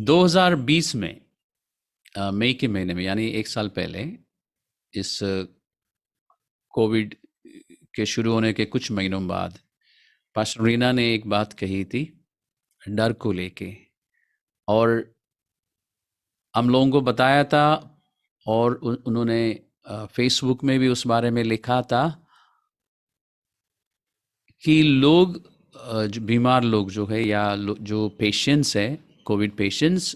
2020 में मई के महीने में, यानी 1 साल पहले, इस कोविड के शुरू होने के कुछ महीनों बाद पास्टर रीना ने एक बात कही थी डर को लेके, और हम लोगों को बताया था, और उन्होंने फेसबुक में भी उस बारे में लिखा था कि लोग जो बीमार लोग जो है, या जो पेशेंट्स है, कोविड पेशेंट्स,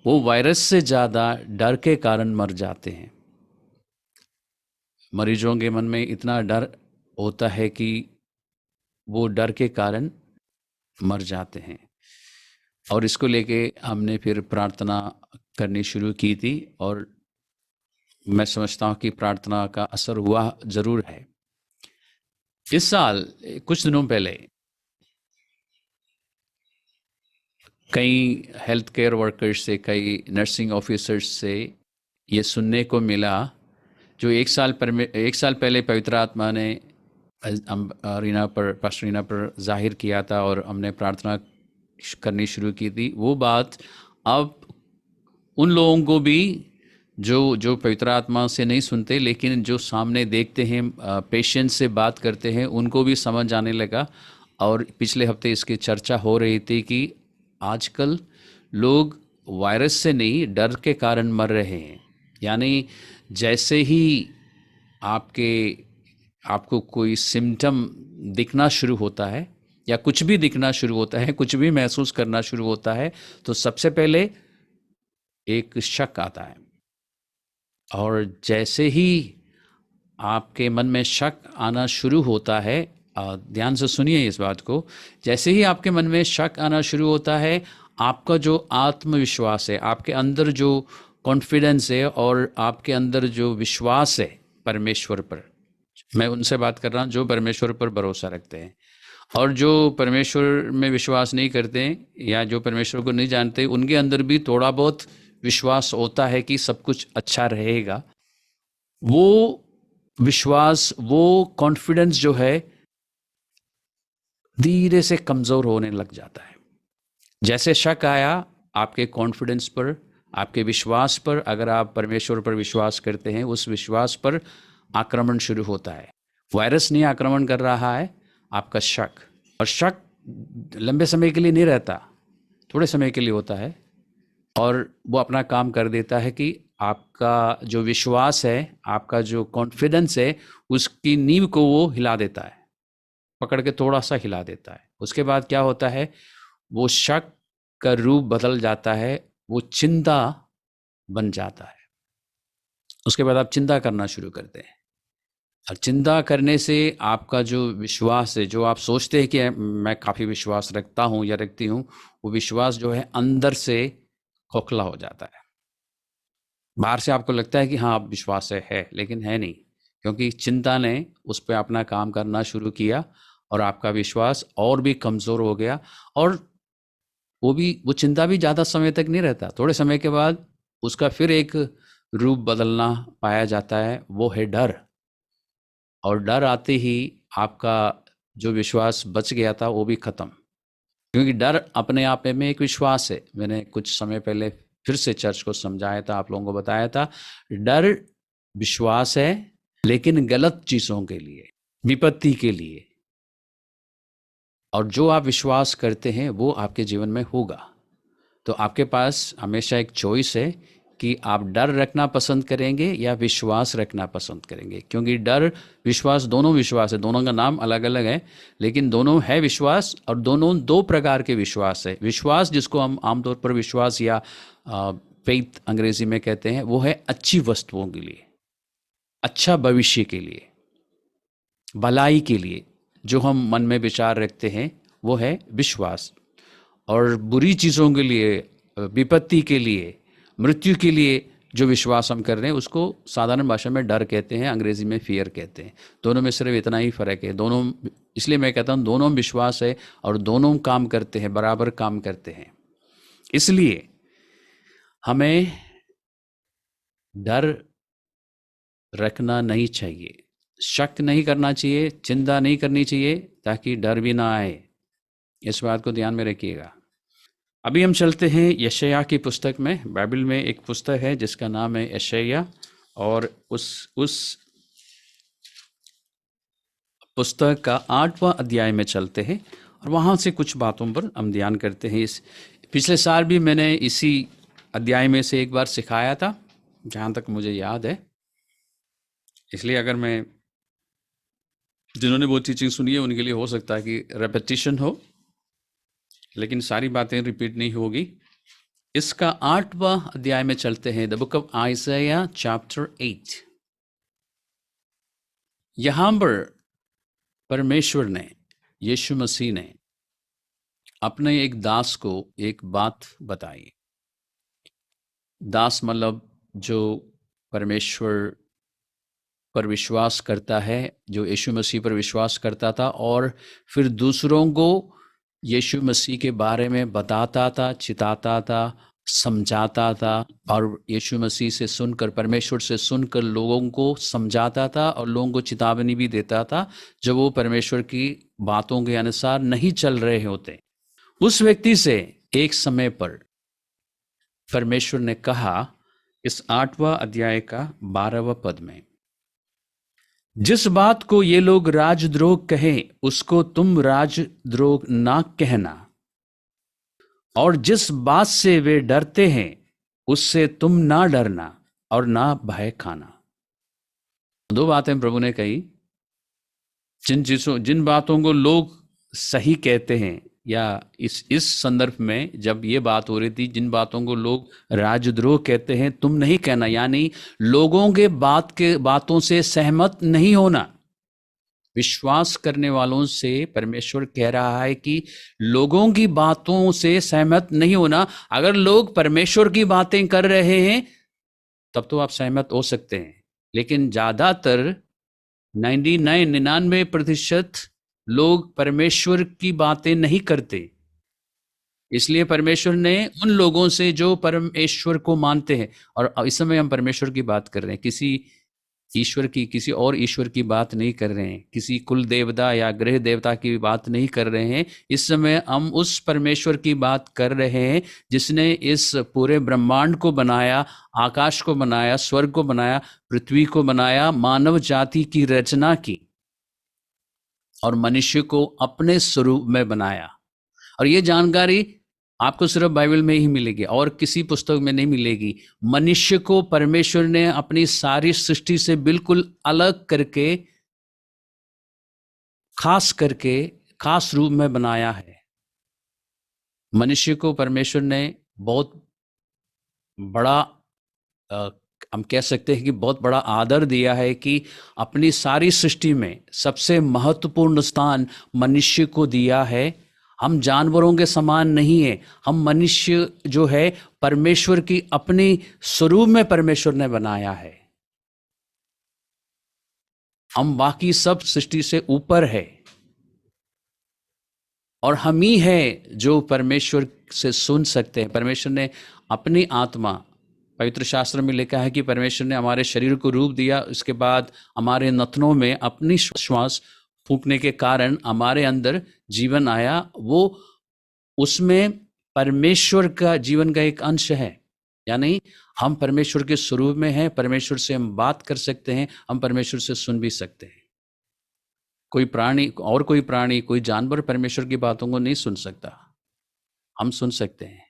वो वायरस से ज़्यादा डर के कारण मर जाते हैं। मरीजों के मन में इतना डर होता है कि वो डर के कारण मर जाते हैं। और इसको लेके हमने फिर प्रार्थना करनी शुरू की थी, और मैं समझता हूँ कि प्रार्थना का असर हुआ ज़रूर है। इस साल कुछ दिनों पहले कई हेल्थ केयर वर्कर्स से, कई नर्सिंग ऑफिसर्स से ये सुनने को मिला, जो एक साल पहले पवित्र आत्मा ने पास्टर रीना पर जाहिर किया था, और हमने प्रार्थना करनी शुरू की थी। वो बात अब उन लोगों को भी जो पवित्र आत्मा से नहीं सुनते, लेकिन जो सामने देखते हैं, पेशेंट से बात करते हैं, उनको भी समझ आने लगा। और पिछले हफ्ते इसकी चर्चा हो रही थी कि आजकल लोग वायरस से नहीं, डर के कारण मर रहे हैं। यानी जैसे ही आपको कोई सिम्टम दिखना शुरू होता है, या कुछ भी दिखना शुरू होता है, कुछ भी महसूस करना शुरू होता है, तो सबसे पहले एक शक आता है। और जैसे ही आपके मन में शक आना शुरू होता है, ध्यान से सुनिए इस बात को, जैसे ही आपके मन में शक आना शुरू होता है, आपका जो आत्मविश्वास है, आपके अंदर जो कॉन्फिडेंस है, और आपके अंदर जो विश्वास है परमेश्वर पर, मैं उनसे बात कर रहा हूँ जो परमेश्वर पर भरोसा रखते हैं। और जो परमेश्वर में विश्वास नहीं करते हैं, या जो परमेश्वर को नहीं जानते, उनके अंदर भी थोड़ा बहुत विश्वास होता है कि सब कुछ अच्छा रहेगा। वो विश्वास, वो कॉन्फिडेंस जो है, धीरे से कमज़ोर होने लग जाता है। जैसे शक आया आपके कॉन्फिडेंस पर, आपके विश्वास पर, अगर आप परमेश्वर पर विश्वास करते हैं, उस विश्वास पर आक्रमण शुरू होता है। वायरस नहीं आक्रमण कर रहा है, आपका शक। और शक लंबे समय के लिए नहीं रहता, थोड़े समय के लिए होता है, और वो अपना काम कर देता है कि आपका जो विश्वास है, आपका जो कॉन्फिडेंस है, उसकी नींव को वो हिला देता है, पकड़ के थोड़ा सा हिला देता है। उसके बाद क्या होता है, वो शक का रूप बदल जाता है, वो चिंता बन जाता है। उसके बाद आप चिंता करना शुरू करते हैं, और चिंता करने से आपका जो विश्वास है, जो आप सोचते हैं कि मैं काफ़ी विश्वास रखता हूँ या रखती हूँ, वो विश्वास जो है अंदर से खोखला हो जाता है। बाहर से आपको लगता है कि हाँ अब विश्वास है, लेकिन है नहीं, क्योंकि चिंता ने उस पर अपना काम करना शुरू किया, और आपका विश्वास और भी कमज़ोर हो गया। और वो चिंता भी ज़्यादा समय तक नहीं रहता, थोड़े समय के बाद उसका फिर एक रूप बदलना पाया जाता है, वो है डर। और डर आते ही आपका जो विश्वास बच गया था वो भी ख़त्म, क्योंकि डर अपने आप में एक विश्वास है। मैंने कुछ समय पहले फिर से चर्च को समझाया था, आप लोगों को बताया था, डर विश्वास है, लेकिन गलत चीज़ों के लिए, विपत्ति के लिए। और जो आप विश्वास करते हैं वो आपके जीवन में होगा। तो आपके पास हमेशा एक चॉइस है कि आप डर रखना पसंद करेंगे या विश्वास रखना पसंद करेंगे। क्योंकि डर विश्वास दोनों विश्वास है, दोनों का नाम अलग अलग है, लेकिन दोनों है विश्वास। और दोनों दो प्रकार के विश्वास है। विश्वास जिसको हम आमतौर पर विश्वास या फेथ अंग्रेजी में कहते हैं, वो है अच्छी वस्तुओं के लिए, अच्छा भविष्य के लिए, भलाई के लिए जो हम मन में विचार रखते हैं, वो है विश्वास। और बुरी चीज़ों के लिए, विपत्ति के लिए, मृत्यु के लिए जो विश्वास हम कर रहे हैं, उसको साधारण भाषा में डर कहते हैं, अंग्रेजी में फियर कहते हैं। दोनों में सिर्फ इतना ही फ़र्क है। दोनों, इसलिए मैं कहता हूँ दोनों विश्वास है, और दोनों काम करते हैं, बराबर काम करते हैं। इसलिए हमें डर रखना नहीं चाहिए, शक नहीं करना चाहिए, चिंता नहीं करनी चाहिए, ताकि डर भी ना आए। इस बात को ध्यान में रखिएगा। अभी हम चलते हैं यशायाह की पुस्तक में। बाइबल में एक पुस्तक है जिसका नाम है यशायाह, और उस पुस्तक का 8वां अध्याय में चलते हैं और वहाँ से कुछ बातों पर हम ध्यान करते हैं। इस पिछले साल भी मैंने इसी अध्याय में से एक बार सिखाया था, जहाँ तक मुझे याद है। इसलिए अगर मैं, जिन्होंने वो टीचिंग सुनी है उनके लिए हो सकता है कि रेपिटिशन हो, लेकिन सारी बातें रिपीट नहीं होगी। इसका 8वां अध्याय में चलते हैं, द बुक ऑफ आइज़ाया चैप्टर 8। यहाँ पर परमेश्वर ने, यीशु मसीह ने अपने एक दास को एक बात बताई। दास मतलब जो परमेश्वर पर विश्वास करता है, जो यीशु मसीह पर विश्वास करता था और फिर दूसरों को यीशु मसीह के बारे में बताता था, चिताता था, समझाता था, और यीशु मसीह से सुनकर, परमेश्वर से सुनकर लोगों को समझाता था और लोगों को चेतावनी भी देता था जब वो परमेश्वर की बातों के अनुसार नहीं चल रहे होते। उस व्यक्ति से एक समय पर परमेश्वर ने कहा, इस 8वां अध्याय का 12वां पद में, जिस बात को ये लोग राजद्रोह कहें उसको तुम राजद्रोह ना कहना, और जिस बात से वे डरते हैं उससे तुम ना डरना और ना भय खाना। दो बातें प्रभु ने कही। जिन बातों को लोग सही कहते हैं, या इस संदर्भ में जब ये बात हो रही थी, जिन बातों को लोग राजद्रोह कहते हैं तुम नहीं कहना, यानी लोगों के बातों से सहमत नहीं होना। विश्वास करने वालों से परमेश्वर कह रहा है कि लोगों की बातों से सहमत नहीं होना। अगर लोग परमेश्वर की बातें कर रहे हैं तब तो आप सहमत हो सकते हैं, लेकिन ज्यादातर 99% लोग परमेश्वर की बातें नहीं करते। इसलिए परमेश्वर ने उन लोगों से जो परमेश्वर को मानते हैं, और इस समय हम परमेश्वर की बात कर रहे हैं, किसी और ईश्वर की बात नहीं कर रहे हैं, किसी कुल देवता या गृह देवता की बात नहीं कर रहे हैं। इस समय हम उस परमेश्वर की बात कर रहे हैं जिसने इस पूरे ब्रह्मांड को बनाया, आकाश को बनाया, स्वर्ग को बनाया, पृथ्वी को बनाया, मानव जाति की रचना की और मनुष्य को अपने स्वरूप में बनाया। और ये जानकारी आपको सिर्फ बाइबल में ही मिलेगी और किसी पुस्तक में नहीं मिलेगी। मनुष्य को परमेश्वर ने अपनी सारी सृष्टि से बिल्कुल अलग करके, खास रूप में बनाया है। मनुष्य को परमेश्वर ने बहुत बड़ा, हम कह सकते हैं कि बहुत बड़ा आदर दिया है कि अपनी सारी सृष्टि में सबसे महत्वपूर्ण स्थान मनुष्य को दिया है। हम जानवरों के समान नहीं है, हम मनुष्य जो है परमेश्वर की अपनी स्वरूप में परमेश्वर ने बनाया है। हम बाकी सब सृष्टि से ऊपर है और हम ही है जो परमेश्वर से सुन सकते हैं। परमेश्वर ने अपनी आत्मा, पवित्र शास्त्र में लिखा है कि परमेश्वर ने हमारे शरीर को रूप दिया, उसके बाद हमारे नथनों में अपनी श्वास फूंकने के कारण हमारे अंदर जीवन आया। वो उसमें परमेश्वर का जीवन का एक अंश है, यानी हम परमेश्वर के स्वरूप में हैं, परमेश्वर से हम बात कर सकते हैं, हम परमेश्वर से सुन भी सकते हैं। कोई प्राणी, कोई जानवर परमेश्वर की बातों को नहीं सुन सकता, हम सुन सकते हैं।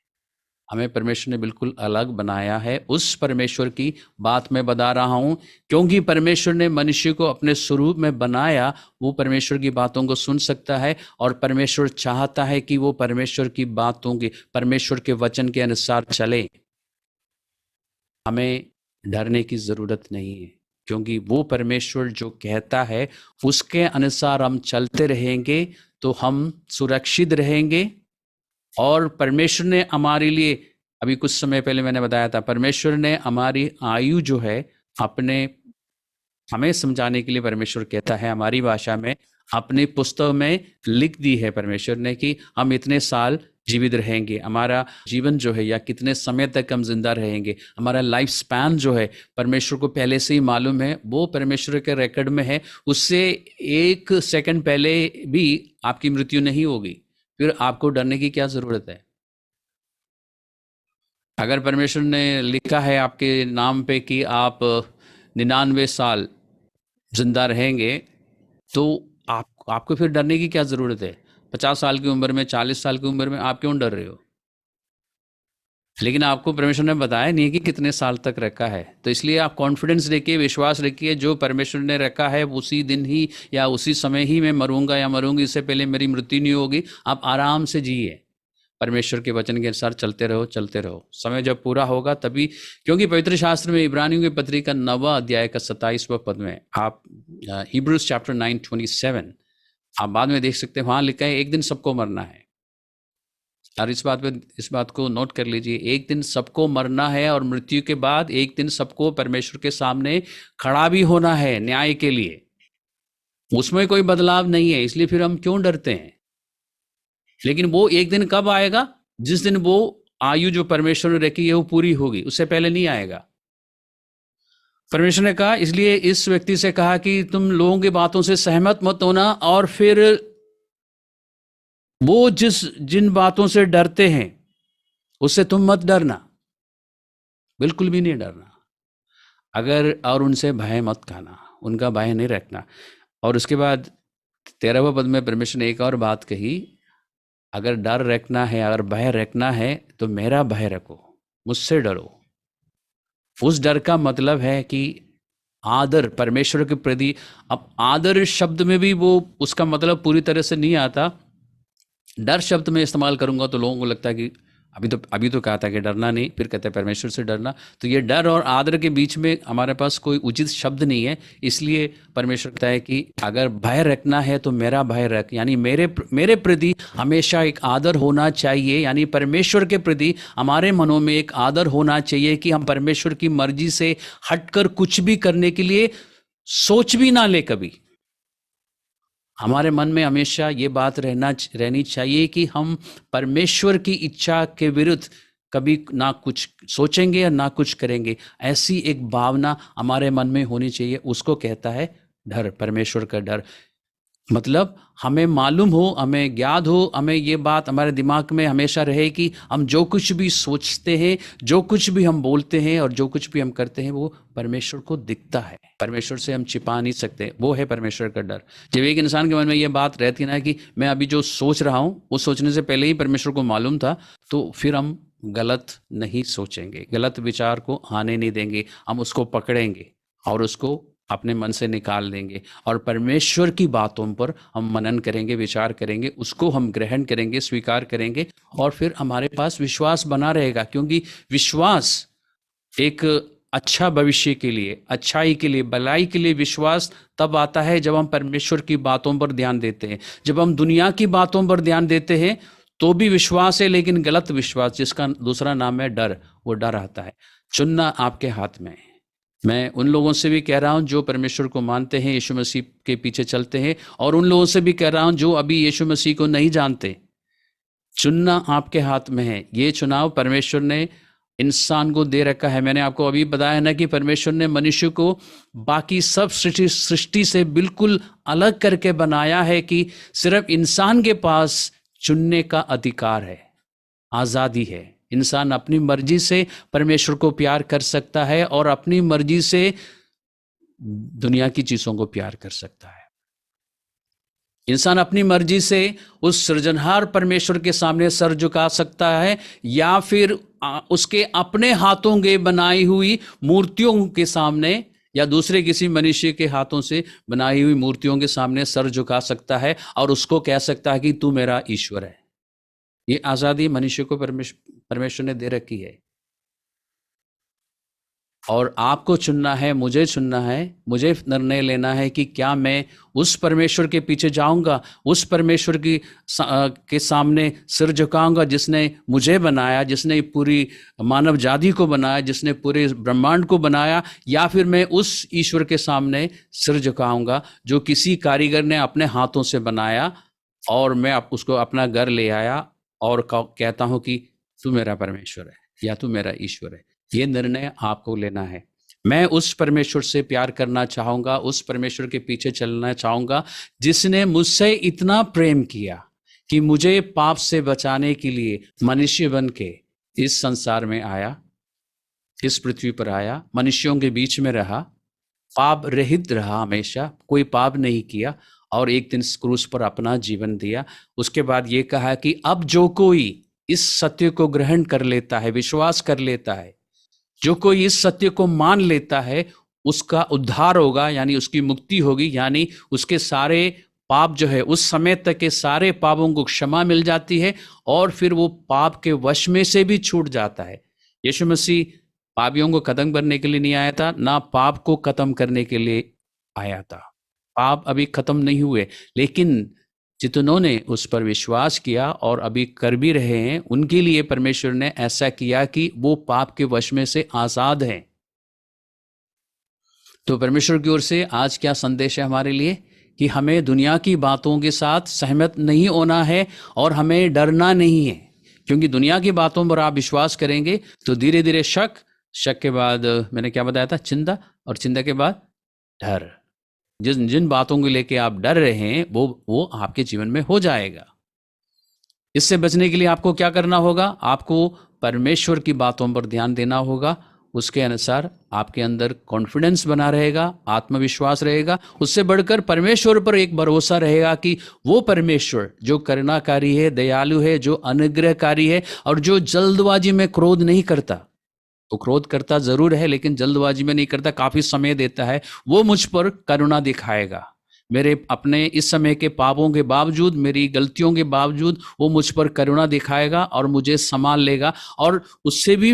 हमें परमेश्वर ने बिल्कुल अलग बनाया है। उस परमेश्वर की बात मैं बता रहा हूं, क्योंकि परमेश्वर ने मनुष्य को अपने स्वरूप में बनाया, वो परमेश्वर की बातों को सुन सकता है और परमेश्वर चाहता है कि वो परमेश्वर की बातों की, परमेश्वर के वचन के अनुसार चले। हमें डरने की जरूरत नहीं है, क्योंकि वो परमेश्वर जो कहता है उसके अनुसार हम चलते रहेंगे तो हम सुरक्षित रहेंगे। और परमेश्वर ने हमारे लिए, अभी कुछ समय पहले मैंने बताया था, परमेश्वर ने हमारी आयु जो है हमें समझाने के लिए परमेश्वर कहता है हमारी भाषा में, अपनी पुस्तक में लिख दी है परमेश्वर ने कि हम इतने साल जीवित रहेंगे, हमारा जीवन जो है, या कितने समय तक हम जिंदा रहेंगे, हमारा लाइफ स्पैन जो है परमेश्वर को पहले से ही मालूम है, वो परमेश्वर के रिकॉर्ड में है। उससे 1 सेकंड पहले भी आपकी मृत्यु नहीं होगी, फिर आपको डरने की क्या जरूरत है? अगर परमेश्वर ने लिखा है आपके नाम पे कि आप 99 साल जिंदा रहेंगे, तो आपको फिर डरने की क्या ज़रूरत है? 50 साल की उम्र में, 40 साल की उम्र में आप क्यों डर रहे हो? लेकिन आपको परमेश्वर ने बताया नहीं कि कितने साल तक रखा है, तो इसलिए आप कॉन्फिडेंस रखिए, विश्वास रखिए, जो परमेश्वर ने रखा है उसी दिन ही या उसी समय ही मैं मरूंगा या मरूंगी, इससे पहले मेरी मृत्यु नहीं होगी। आप आराम से जिए, परमेश्वर के वचन के अनुसार चलते रहो, चलते रहो। समय जब पूरा होगा तभी, क्योंकि पवित्र शास्त्र में इब्रानियों की पत्री का 9वां अध्याय का 27वां पद में आप हिब्रूज चैप्टर 9:27 आप बाद में देख सकते हैं, वहां लिखा है एक दिन सबको मरना है। और इस बात को नोट कर लीजिए, एक दिन सबको मरना है और मृत्यु के बाद एक दिन सबको परमेश्वर के सामने खड़ा भी होना है न्याय के लिए। उसमें कोई बदलाव नहीं है, इसलिए फिर हम क्यों डरते हैं? लेकिन वो एक दिन कब आएगा? जिस दिन वो आयु जो परमेश्वर ने रखी है वो पूरी होगी, उससे पहले नहीं आएगा। परमेश्वर ने कहा, इसलिए इस व्यक्ति से कहा कि तुम लोगों की बातों से सहमत मत होना, और फिर वो जिन बातों से डरते हैं उससे तुम मत डरना, बिल्कुल भी नहीं डरना। अगर और उनसे भय मत खाना, उनका भय नहीं रखना। और उसके बाद 13वें पद में परमेश्वर ने एक और बात कही, अगर डर रखना है, अगर भय रखना है तो मेरा भय रखो, मुझसे डरो। उस डर का मतलब है कि आदर परमेश्वर के प्रति। अब आदर शब्द में भी वो उसका मतलब पूरी तरह से नहीं आता। डर शब्द में इस्तेमाल करूंगा तो लोगों को लगता है कि अभी तो कहा था कि डरना नहीं, फिर कहते हैं परमेश्वर से डरना। तो ये डर और आदर के बीच में हमारे पास कोई उचित शब्द नहीं है, इसलिए परमेश्वर कहता है कि अगर भय रखना है तो मेरा भय रख, यानी मेरे प्रति हमेशा एक आदर होना चाहिए। यानी परमेश्वर के प्रति हमारे मनों में एक आदर होना चाहिए कि हम परमेश्वर की मर्जी से हटकर कुछ भी करने के लिए सोच भी ना ले कभी। हमारे मन में हमेशा ये बात रहनी चाहिए कि हम परमेश्वर की इच्छा के विरुद्ध कभी ना कुछ सोचेंगे और ना कुछ करेंगे। ऐसी एक भावना हमारे मन में होनी चाहिए, उसको कहता है डर, परमेश्वर का डर। मतलब हमें मालूम हो, हमें ज्ञात हो, हमें ये बात हमारे दिमाग में हमेशा रहे कि हम जो कुछ भी सोचते हैं, जो कुछ भी हम बोलते हैं और जो कुछ भी हम करते हैं वो परमेश्वर को दिखता है, परमेश्वर से हम छिपा नहीं सकते। वो है परमेश्वर का डर। जब एक इंसान के मन में ये बात रहती ना कि मैं अभी जो सोच रहा हूँ वो सोचने से पहले ही परमेश्वर को मालूम था, तो फिर हम गलत नहीं सोचेंगे, गलत विचार को आने नहीं देंगे, हम उसको पकड़ेंगे और उसको अपने मन से निकाल देंगे और परमेश्वर की बातों पर हम मनन करेंगे, विचार करेंगे, उसको हम ग्रहण करेंगे, स्वीकार करेंगे और फिर हमारे पास विश्वास बना रहेगा। क्योंकि विश्वास एक अच्छा भविष्य के लिए, अच्छाई के लिए, भलाई के लिए विश्वास तब आता है जब हम परमेश्वर की बातों पर ध्यान देते हैं। जब हम दुनिया की बातों पर ध्यान देते हैं तो भी विश्वास है, लेकिन गलत विश्वास जिसका दूसरा नाम है डर, वो डर आता है। चुनना आपके हाथ में है। मैं उन लोगों से भी कह रहा हूं जो परमेश्वर को मानते हैं, यीशु मसीह के पीछे चलते हैं, और उन लोगों से भी कह रहा हूं जो अभी यीशु मसीह को नहीं जानते। चुनना आपके हाथ में है। ये चुनाव परमेश्वर ने इंसान को दे रखा है। मैंने आपको अभी बताया ना कि परमेश्वर ने मनुष्य को बाकी सब सृष्टि से बिल्कुल अलग करके बनाया है कि सिर्फ इंसान के पास चुनने का अधिकार है, आज़ादी है। इंसान अपनी मर्जी से परमेश्वर को प्यार कर सकता है और अपनी मर्जी से दुनिया की चीजों को प्यार कर सकता है। इंसान अपनी मर्जी से उस सृजनहार परमेश्वर के सामने सर झुका सकता है या फिर उसके अपने हाथों के बनाई हुई मूर्तियों के सामने या दूसरे किसी मनुष्य के हाथों से बनाई हुई मूर्तियों के सामने सर झुका सकता है और उसको कह सकता है कि तू मेरा ईश्वर है। ये आज़ादी मनुष्य को परमेश्वर ने दे रखी है और आपको चुनना है, मुझे चुनना है, मुझे निर्णय लेना है कि क्या मैं उस परमेश्वर के पीछे जाऊंगा, उस परमेश्वर के सामने सिर झुकाऊंगा जिसने मुझे बनाया, जिसने पूरी मानव जाति को बनाया, जिसने पूरे ब्रह्मांड को बनाया, या फिर मैं उस ईश्वर के सामने सिर झुकाऊंगा जो किसी कारीगर ने अपने हाथों से बनाया और मैं उसको अपना घर ले आया और कहता हूं कि तू मेरा परमेश्वर है या तू मेरा ईश्वर है। ये निर्णय आपको लेना है। मैं उस परमेश्वर से प्यार करना चाहूंगा, उस परमेश्वर के पीछे चलना चाहूंगा जिसने मुझसे इतना प्रेम किया कि मुझे पाप से बचाने के लिए मनुष्य बन के इस संसार में आया, इस पृथ्वी पर आया, मनुष्यों के बीच में रहा, पाप रहित रहा, हमेशा कोई पाप नहीं किया, और एक दिन क्रूस पर अपना जीवन दिया। उसके बाद ये कहा कि अब जो कोई इस सत्य को ग्रहण कर लेता है, विश्वास कर लेता है, जो कोई इस सत्य को मान लेता है, उसका उद्धार होगा, यानी उसकी मुक्ति होगी, यानी उसके सारे पाप जो है, उस समय तक के सारे पापों को क्षमा मिल जाती है, और फिर वो पाप के वश में से भी छूट जाता है। यीशु मसीह पापियों को खत्म करने के लिए नहीं आया था, ना पाप को खत्म करने के लिए आया था। पाप अभी खत्म नहीं हुए, लेकिन जितनों ने उस पर विश्वास किया और अभी कर भी रहे हैं, उनके लिए परमेश्वर ने ऐसा किया कि वो पाप के वश में से आजाद हैं। तो परमेश्वर की ओर से आज क्या संदेश है हमारे लिए, कि हमें दुनिया की बातों के साथ सहमत नहीं होना है और हमें डरना नहीं है। क्योंकि दुनिया की बातों पर आप विश्वास करेंगे तो धीरे धीरे शक, शक के बाद मैंने क्या बताया था, चिंता, और चिंता के बाद डर। जिन जिन बातों को लेके आप डर रहे हैं वो आपके जीवन में हो जाएगा। इससे बचने के लिए आपको क्या करना होगा, आपको परमेश्वर की बातों पर ध्यान देना होगा। उसके अनुसार आपके अंदर कॉन्फिडेंस बना रहेगा, आत्मविश्वास रहेगा, उससे बढ़कर परमेश्वर पर एक भरोसा रहेगा कि वो परमेश्वर जो करुणाकारी है, दयालु है, जो अनुग्रहकारी है, और जो जल्दबाजी में क्रोध नहीं करता। तो क्रोध करता जरूर है, लेकिन जल्दबाजी में नहीं करता, काफी समय देता है। वो मुझ पर करुणा दिखाएगा, मेरे अपने इस समय के पापों के बावजूद, मेरी गलतियों के बावजूद वो मुझ पर करुणा दिखाएगा और मुझे संभाल लेगा। और उससे भी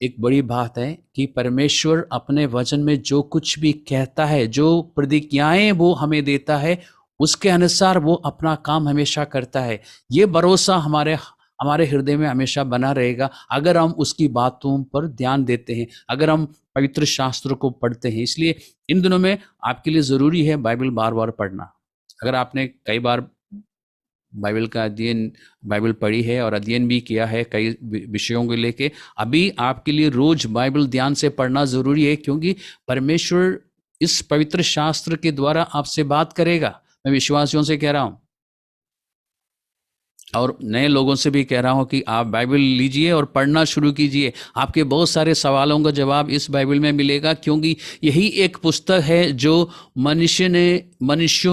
एक बड़ी बात है कि परमेश्वर अपने वचन में जो कुछ भी कहता है, जो प्रतिज्ञाएं वो हमें देता है, उसके अनुसार वो अपना काम हमेशा करता है। ये भरोसा हमारे हमारे हृदय में हमेशा बना रहेगा, अगर हम उसकी बातों पर ध्यान देते हैं, अगर हम पवित्र शास्त्र को पढ़ते हैं। इसलिए इन दिनों में आपके लिए ज़रूरी है बाइबल बार बार पढ़ना। अगर आपने कई बार बाइबल का अध्ययन, बाइबल पढ़ी है और अध्ययन भी किया है कई विषयों को लेके, अभी आपके लिए रोज बाइबल ध्यान से पढ़ना ज़रूरी है, क्योंकि परमेश्वर इस पवित्र शास्त्र के द्वारा आपसे बात करेगा। मैं विश्वासियों से कह रहा हूँ और नए लोगों से भी कह रहा हूं कि आप बाइबल लीजिए और पढ़ना शुरू कीजिए। आपके बहुत सारे सवालों का जवाब इस बाइबल में मिलेगा, क्योंकि यही एक पुस्तक है जो मनुष्यों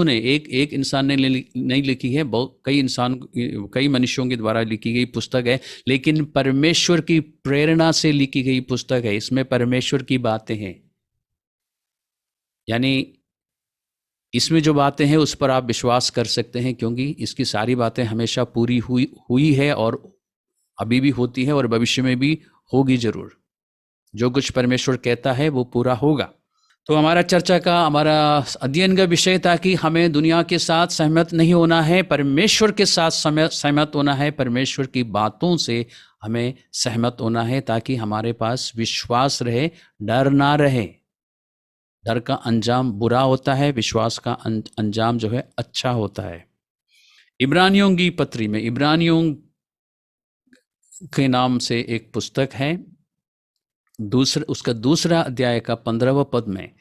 ने एक इंसान ने नहीं लिखी है, बहुत कई मनुष्यों के द्वारा लिखी गई पुस्तक है, लेकिन परमेश्वर की प्रेरणा से लिखी गई पुस्तक है। इसमें परमेश्वर की बातें हैं, यानी इसमें जो बातें हैं उस पर आप विश्वास कर सकते हैं, क्योंकि इसकी सारी बातें हमेशा पूरी हुई है और अभी भी होती है और भविष्य में भी होगी जरूर। जो कुछ परमेश्वर कहता है वो पूरा होगा। तो हमारा चर्चा का, हमारा अध्ययन का विषय था कि हमें दुनिया के साथ सहमत नहीं होना है, परमेश्वर के साथ सहमत होना है, परमेश्वर की बातों से हमें सहमत होना है, ताकि हमारे पास विश्वास रहे, डर ना रहे। डर का अंजाम बुरा होता है, विश्वास का अंजाम जो है अच्छा होता है। इब्रानियों की पत्री में, इब्रानियों के नाम से एक पुस्तक है, उसका दूसरा अध्याय का 15वां पद में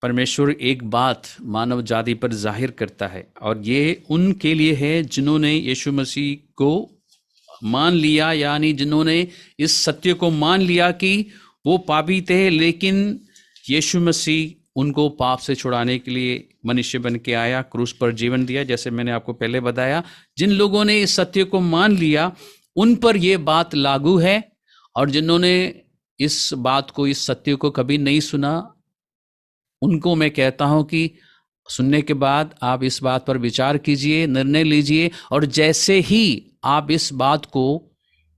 परमेश्वर एक बात मानव जाति पर जाहिर करता है, और ये उनके लिए है जिन्होंने यीशु मसीह को मान लिया, यानी जिन्होंने इस सत्य को मान लिया कि वो पापी थे, लेकिन यीशु मसीह उनको पाप से छुड़ाने के लिए मनुष्य बन के आया, क्रूस पर जीवन दिया। जैसे मैंने आपको पहले बताया, जिन लोगों ने इस सत्य को मान लिया उन पर यह बात लागू है, और जिन्होंने इस बात को, इस सत्य को कभी नहीं सुना, उनको मैं कहता हूं कि सुनने के बाद आप इस बात पर विचार कीजिए, निर्णय लीजिए, और जैसे ही आप इस बात को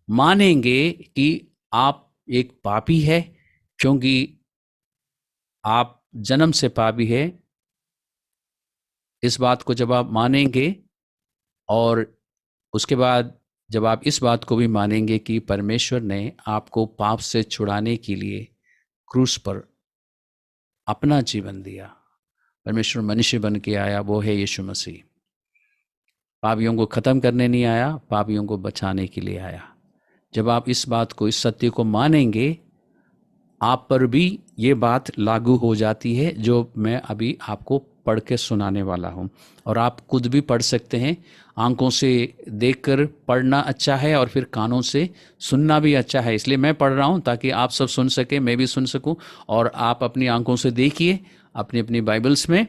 मानेंगे कि आप एक पापी है, क्योंकि आप जन्म से पापी है, इस बात को जब आप मानेंगे, और उसके बाद जब आप इस बात को भी मानेंगे कि परमेश्वर ने आपको पाप से छुड़ाने के लिए क्रूस पर अपना जीवन दिया, परमेश्वर मनुष्य बन के आया, वो है यीशु मसीह। पापियों को ख़त्म करने नहीं आया, पापियों को बचाने के लिए आया। जब आप इस बात को, इस सत्य को मानेंगे, आप पर भी ये बात लागू हो जाती है जो मैं अभी आपको पढ़ के सुनाने वाला हूँ। और आप खुद भी पढ़ सकते हैं। आंखों से देखकर पढ़ना अच्छा है और फिर कानों से सुनना भी अच्छा है। इसलिए मैं पढ़ रहा हूँ ताकि आप सब सुन सके, मैं भी सुन सकूँ। और आप अपनी आंखों से देखिए अपनी अपनी बाइबल्स में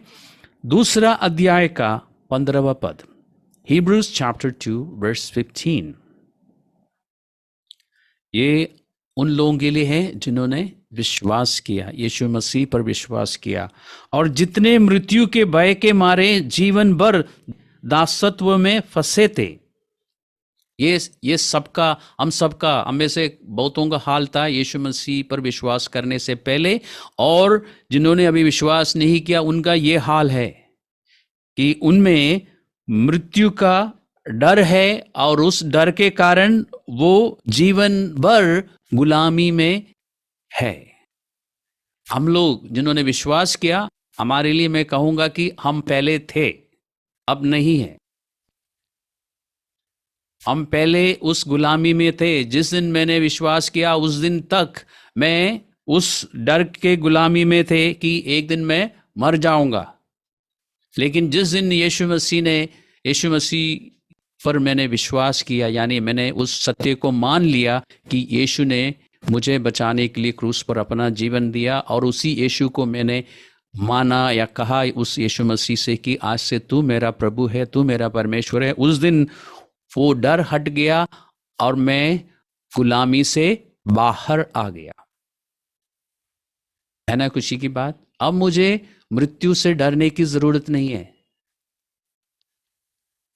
दूसरा अध्याय का 15वां पद, Hebrews chapter 2 verse 15। ये उन लोगों के लिए है जिन्होंने विश्वास किया, यीशु मसीह पर विश्वास किया, और जितने मृत्यु के भय के मारे जीवन भर दासत्व में फंसे थे। ये सबका, हम में से बहुतों का हाल था यीशु मसीह पर विश्वास करने से पहले, और जिन्होंने अभी विश्वास नहीं किया उनका ये हाल है कि उनमें मृत्यु का डर है, और उस डर के कारण वो जीवन भर गुलामी में है। हम लोग जिन्होंने विश्वास किया, हमारे लिए मैं कहूंगा कि हम पहले थे, अब नहीं है। हम पहले उस गुलामी में थे। जिस दिन मैंने विश्वास किया उस दिन तक मैं उस डर के गुलामी में थे कि एक दिन मैं मर जाऊंगा। लेकिन जिस दिन यीशु मसीह पर मैंने विश्वास किया, यानी मैंने उस सत्य को मान लिया कि यीशु ने मुझे बचाने के लिए क्रूस पर अपना जीवन दिया, और उसी यीशु को मैंने माना या कहा उस यीशु मसीह से कि आज से तू मेरा प्रभु है, तू मेरा परमेश्वर है, उस दिन वो डर हट गया और मैं गुलामी से बाहर आ गया। है ना खुशी की बात? अब मुझे मृत्यु से डरने की जरूरत नहीं है।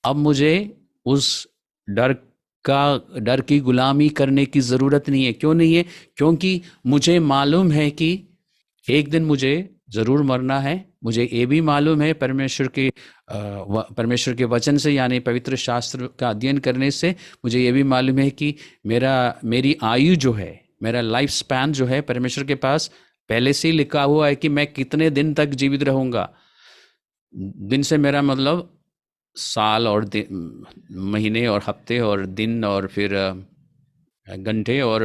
अब मुझे उस डर की गुलामी करने की जरूरत नहीं है। क्यों नहीं है? क्योंकि मुझे मालूम है कि एक दिन मुझे जरूर मरना है। मुझे ये भी मालूम है परमेश्वर के वचन से, यानी पवित्र शास्त्र का अध्ययन करने से मुझे ये भी मालूम है कि मेरी आयु जो है, मेरा लाइफ स्पैन जो है, परमेश्वर के पास पहले से ही लिखा हुआ है कि मैं कितने दिन तक जीवित रहूंगा। दिन से मेरा मतलब साल और महीने और हफ्ते और दिन और फिर घंटे और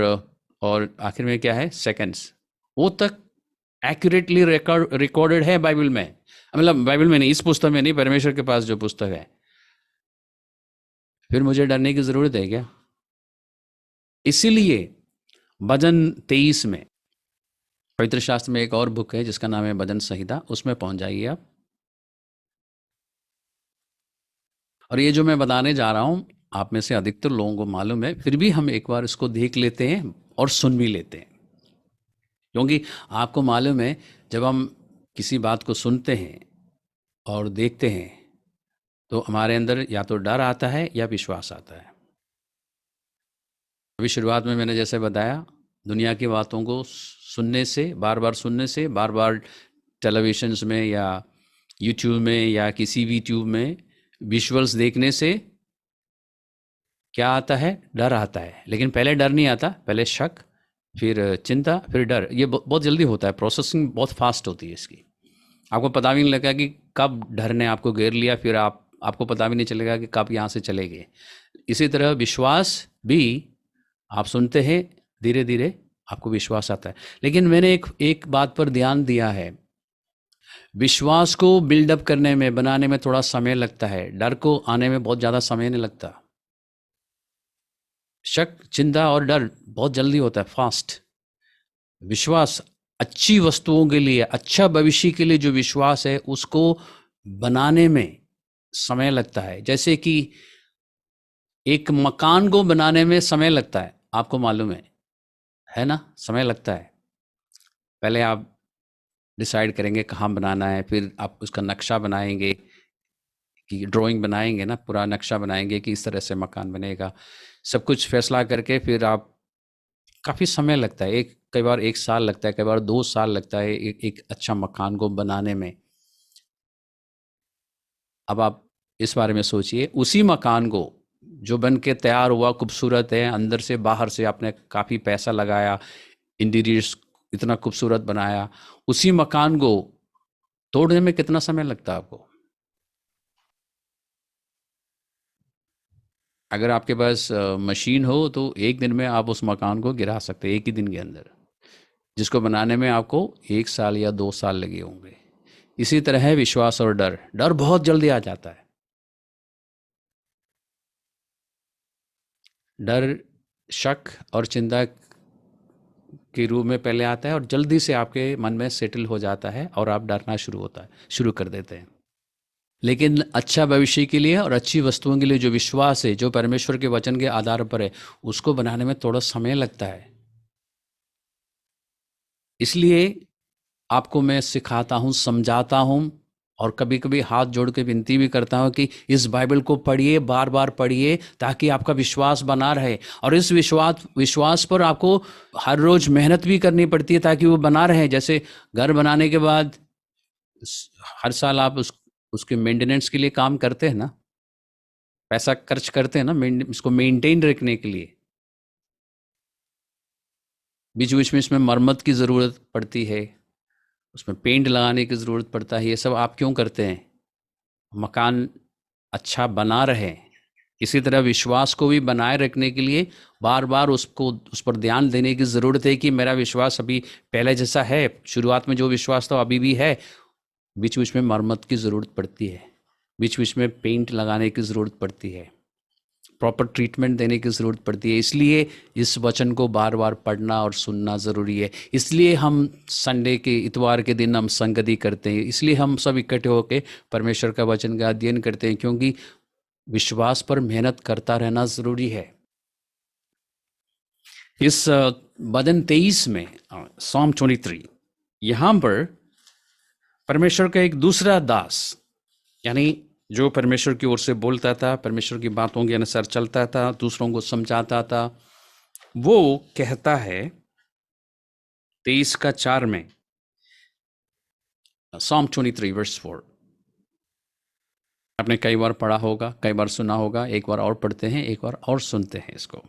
आखिर में क्या है, सेकंड्स। वो तक एक्यूरेटली रिकॉर्डेड है बाइबल में। मतलब बाइबल में नहीं, इस पुस्तक में नहीं, परमेश्वर के पास जो पुस्तक है। फिर मुझे डरने की जरूरत है क्या? इसीलिए भजन 23 में, पवित्र शास्त्र में एक और बुक है जिसका नाम है भजन संहिता, उसमें पहुंच जाइए आप। और ये जो मैं बताने जा रहा हूं आप में से अधिकतर लोगों को मालूम है, फिर भी हम एक बार इसको देख लेते हैं और सुन भी लेते हैं। क्योंकि आपको मालूम है जब हम किसी बात को सुनते हैं और देखते हैं तो हमारे अंदर या तो डर आता है या विश्वास आता है। अभी शुरुआत में मैंने जैसे बताया, दुनिया की बातों को सुनने से, बार बार टेलीविजन्स में या यूट्यूब में या किसी भी ट्यूब में विजुअल्स देखने से क्या आता है? डर आता है। लेकिन पहले डर नहीं आता, पहले शक, फिर चिंता, फिर डर। ये बहुत जल्दी होता है, प्रोसेसिंग बहुत फास्ट होती है इसकी। आपको पता भी नहीं लगेगा कि कब डर ने आपको घेर लिया, फिर आपको पता भी नहीं चलेगा कि कब यहाँ से चले गए। इसी तरह विश्वास भी आप सुनते हैं, धीरे धीरे आपको विश्वास आता है। लेकिन मैंने एक बात पर ध्यान दिया है, विश्वास को बिल्डअप करने में, बनाने में थोड़ा समय लगता है। डर को आने में बहुत ज़्यादा समय नहीं लगता। शक, चिंता और डर बहुत जल्दी होता है, फास्ट। विश्वास अच्छी वस्तुओं के लिए, अच्छा भविष्य के लिए जो विश्वास है उसको बनाने में समय लगता है। जैसे कि एक मकान को बनाने में समय लगता है, आपको मालूम है ना? समय लगता है। पहले आप डिसाइड करेंगे कहाँ बनाना है, फिर आप उसका नक्शा बनाएंगे, कि ड्राइंग बनाएंगे ना, पूरा नक्शा बनाएंगे कि इस तरह से मकान बनेगा। सब कुछ फैसला करके फिर आप, काफ़ी समय लगता है, कई बार 1 साल लगता है, कई बार 2 साल लगता है एक अच्छा मकान को बनाने में। अब आप इस बारे में सोचिए, उसी मकान को जो बन के तैयार हुआ, खूबसूरत है, अंदर से बाहर से आपने काफ़ी पैसा लगाया, इंटीरियर्स इतना खूबसूरत बनाया, उसी मकान को तोड़ने में कितना समय लगता है आपको? अगर आपके पास मशीन हो तो एक दिन में आप उस मकान को गिरा सकते हैं, एक ही दिन के अंदर। जिसको बनाने में आपको 1 साल या 2 साल लगे होंगे। इसी तरह है विश्वास और डर। डर बहुत जल्दी आ जाता है। डर शक और चिंता के रूप में पहले आता है और जल्दी से आपके मन में सेटल हो जाता है और आप डरना शुरू कर देते हैं। लेकिन अच्छा भविष्य के लिए और अच्छी वस्तुओं के लिए जो विश्वास है, जो परमेश्वर के वचन के आधार पर है, उसको बनाने में थोड़ा समय लगता है। इसलिए आपको मैं सिखाता हूँ, समझाता हूँ और कभी कभी हाथ जोड़ के विनती भी करता हूँ कि इस बाइबल को पढ़िए, बार बार पढ़िए, ताकि आपका विश्वास बना रहे। और इस विश्वास पर आपको हर रोज मेहनत भी करनी पड़ती है ताकि वो बना रहे। जैसे घर बनाने के बाद हर साल आप उसके मेंटेनेंस के लिए काम करते हैं ना, पैसा खर्च करते हैं ना इसको मेंटेन रखने के लिए। बीच बीच में इसमें मरम्मत की ज़रूरत पड़ती है, उसमें पेंट लगाने की ज़रूरत पड़ता है। ये सब आप क्यों करते हैं? मकान अच्छा बना रहे। इसी तरह विश्वास को भी बनाए रखने के लिए बार बार उस पर ध्यान देने की ज़रूरत है कि मेरा विश्वास अभी पहले जैसा है, शुरुआत में जो विश्वास था अभी भी है। बीच बीच में मरम्मत की ज़रूरत पड़ती है, बीच बीच में पेंट लगाने की ज़रूरत पड़ती है, प्रॉपर ट्रीटमेंट देने की ज़रूरत पड़ती है। इसलिए इस वचन को बार बार पढ़ना और सुनना ज़रूरी है। इसलिए हम संडे के इतवार के दिन हम संगति करते हैं, इसलिए हम सब इकट्ठे होकर परमेश्वर का वचन का अध्ययन करते हैं, क्योंकि विश्वास पर मेहनत करता रहना ज़रूरी है। इस भजन 23 में, Psalm 23, यहाँ पर परमेश्वर का एक दूसरा दास, यानी जो परमेश्वर की ओर से बोलता था, परमेश्वर की बातों के अनुसार चलता था, दूसरों को समझाता था, वो कहता है 23:4 में, Psalm 23 verse 4, आपने कई बार पढ़ा होगा, कई बार सुना होगा। एक बार और पढ़ते हैं, एक बार और सुनते हैं इसको।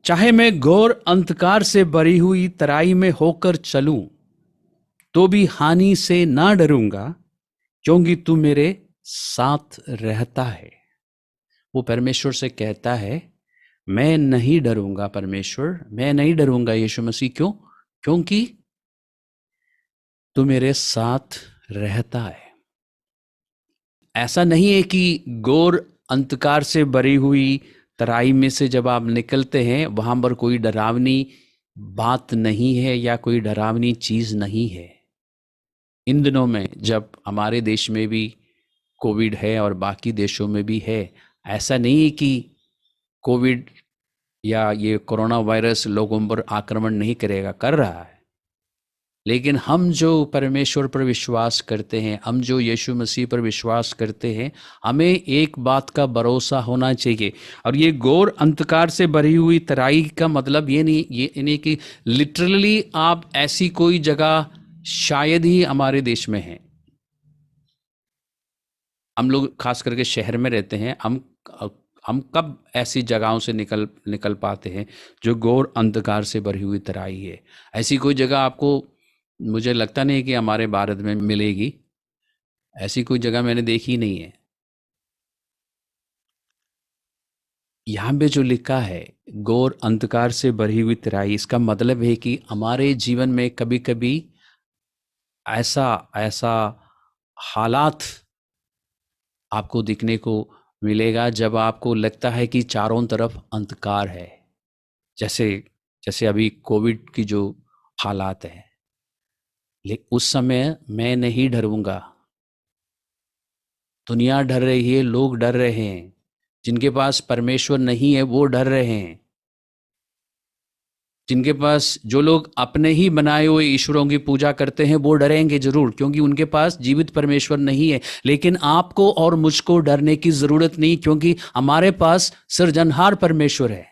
चाहे मैं घोर अंधकार से भरी हुई तराई में होकर चलूं, तो भी हानि से ना डरूंगा, क्योंकि तू मेरे साथ रहता है। वो परमेश्वर से कहता है, मैं नहीं डरूंगा परमेश्वर, मैं नहीं डरूंगा यीशु मसीह। क्यों? क्योंकि तू मेरे साथ रहता है। ऐसा नहीं है कि घोर अंधकार से भरी हुई तराई में से जब आप निकलते हैं वहां पर कोई डरावनी बात नहीं है या कोई डरावनी चीज नहीं है। इन दिनों में जब हमारे देश में भी कोविड है और बाकी देशों में भी है, ऐसा नहीं है कि कोविड या ये कोरोना वायरस लोगों पर आक्रमण नहीं करेगा, कर रहा है। लेकिन हम जो परमेश्वर पर विश्वास करते हैं, हम जो यीशु मसीह पर विश्वास करते हैं, हमें एक बात का भरोसा होना चाहिए। और ये घोर अंधकार से भरी हुई तराई का मतलब ये नहीं कि लिटरली आप ऐसी कोई जगह शायद ही हमारे देश में है। हम लोग खास करके शहर में रहते हैं, हम कब ऐसी जगहों से निकल पाते हैं जो घोर अंधकार से भरी हुई तराई है। ऐसी कोई जगह आपको, मुझे लगता नहीं कि हमारे भारत में मिलेगी। ऐसी कोई जगह मैंने देखी नहीं है। यहाँ पे जो लिखा है घोर अंधकार से भरी हुई तराई, इसका मतलब है कि हमारे जीवन में कभी कभी ऐसा हालात आपको दिखने को मिलेगा जब आपको लगता है कि चारों तरफ अंधकार है। जैसे जैसे अभी कोविड की जो हालात है, लेकिन उस समय मैं नहीं डरूंगा। दुनिया डर रही है, लोग डर रहे हैं, जिनके पास परमेश्वर नहीं है वो डर रहे हैं। जिनके पास, जो लोग अपने ही बनाए हुए ईश्वरों की पूजा करते हैं वो डरेंगे जरूर, क्योंकि उनके पास जीवित परमेश्वर नहीं है। लेकिन आपको और मुझको डरने की जरूरत नहीं, क्योंकि हमारे पास सृजनहार परमेश्वर है।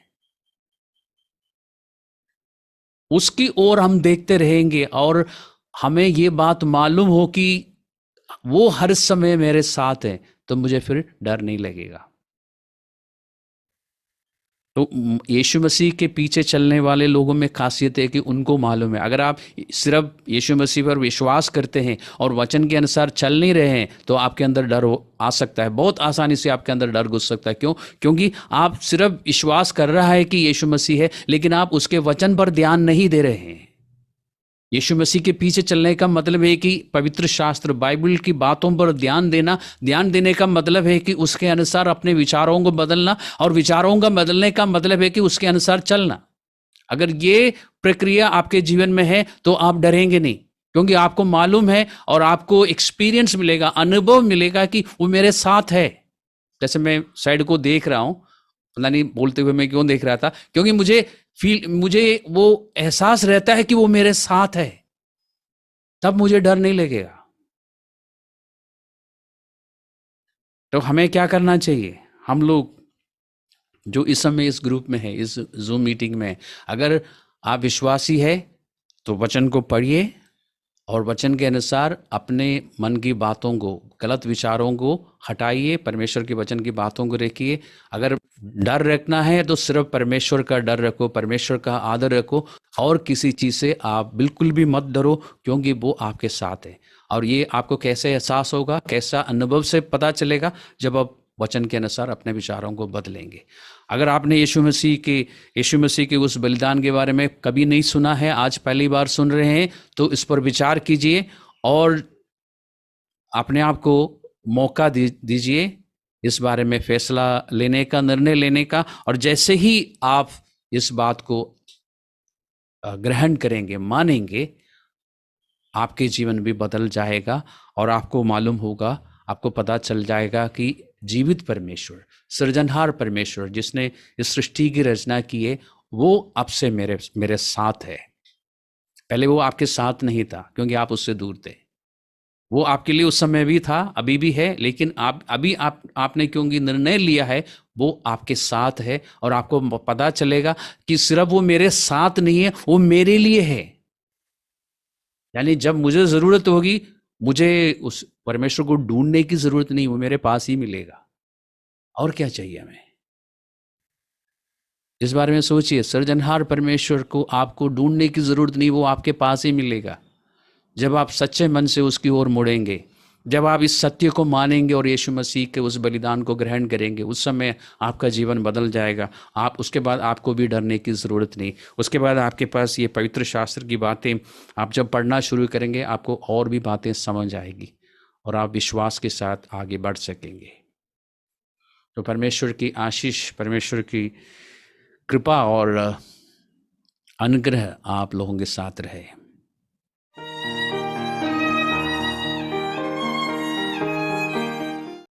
उसकी ओर हम देखते रहेंगे और हमें ये बात मालूम हो कि वो हर समय मेरे साथ है, तो मुझे फिर डर नहीं लगेगा। तो यीशु मसीह के पीछे चलने वाले लोगों में खासियत है कि उनको मालूम है, अगर आप सिर्फ यीशु मसीह पर विश्वास करते हैं और वचन के अनुसार चल नहीं रहे हैं तो आपके अंदर डर आ सकता है। बहुत आसानी से आपके अंदर डर घुस सकता है। क्यों? क्योंकि आप सिर्फ विश्वास कर रहा है कि यीशु मसीह है, लेकिन आप उसके वचन पर ध्यान नहीं दे रहे हैं। यीशु मसीह के पीछे चलने का मतलब है कि पवित्र शास्त्र बाइबल की बातों पर ध्यान देना। ध्यान देने का मतलब है कि उसके अनुसार अपने विचारों को बदलना, और विचारों का बदलने का मतलब है कि उसके अनुसार चलना। अगर ये प्रक्रिया आपके जीवन में है तो आप डरेंगे नहीं, क्योंकि आपको मालूम है और आपको एक्सपीरियंस मिलेगा, अनुभव मिलेगा कि वो मेरे साथ है। जैसे मैं साइड को देख रहा हूं, पता नहीं बोलते हुए मैं क्यों देख रहा था, क्योंकि मुझे वो एहसास रहता है कि वो मेरे साथ है, तब मुझे डर नहीं लगेगा। तो हमें क्या करना चाहिए? हम लोग जो इस समय इस ग्रुप में है, इस जूम मीटिंग में, अगर आप विश्वासी है तो वचन को पढ़िए और वचन के अनुसार अपने मन की बातों को, गलत विचारों को हटाइए, परमेश्वर के वचन की बातों को रखिए। अगर डर रखना है तो सिर्फ परमेश्वर का डर रखो, परमेश्वर का आदर रखो, और किसी चीज़ से आप बिल्कुल भी मत डरो, क्योंकि वो आपके साथ है। और ये आपको कैसे एहसास होगा, कैसा अनुभव से पता चलेगा? जब आप वचन के अनुसार अपने विचारों को बदलेंगे। अगर आपने यीशु मसीह के उस बलिदान के बारे में कभी नहीं सुना है, आज पहली बार सुन रहे हैं, तो इस पर विचार कीजिए और अपने आप को मौका दीजिए इस बारे में फैसला लेने का, निर्णय लेने का। और जैसे ही आप इस बात को ग्रहण करेंगे, मानेंगे, आपके जीवन भी बदल जाएगा और आपको मालूम होगा, आपको पता चल जाएगा कि जीवित परमेश्वर, सृजनहार परमेश्वर, जिसने इस सृष्टि की रचना की है, वो अब से मेरे साथ है। पहले वो आपके साथ नहीं था, क्योंकि आप उससे दूर थे। वो आपके लिए उस समय भी था, अभी भी है, लेकिन आपने क्योंकि निर्णय लिया है, वो आपके साथ है। और आपको पता चलेगा कि सिर्फ वो मेरे साथ नहीं है, वो मेरे लिए है। यानी जब मुझे जरूरत होगी, मुझे उस परमेश्वर को ढूंढने की जरूरत नहीं, वो मेरे पास ही मिलेगा। और क्या चाहिए हमें? इस बारे में सोचिए। सृजनहार परमेश्वर को आपको ढूंढने की जरूरत नहीं, वो आपके पास ही मिलेगा। जब आप सच्चे मन से उसकी ओर मुड़ेंगे, जब आप इस सत्य को मानेंगे और यीशु मसीह के उस बलिदान को ग्रहण करेंगे, उस समय आपका जीवन बदल जाएगा। आप उसके बाद आपको भी डरने की ज़रूरत नहीं। उसके बाद आपके पास ये पवित्र शास्त्र की बातें आप जब पढ़ना शुरू करेंगे, आपको और भी बातें समझ आएगी और आप विश्वास के साथ आगे बढ़ सकेंगे। तो परमेश्वर की आशीष, परमेश्वर की कृपा और अनुग्रह आप लोगों के साथ रहे।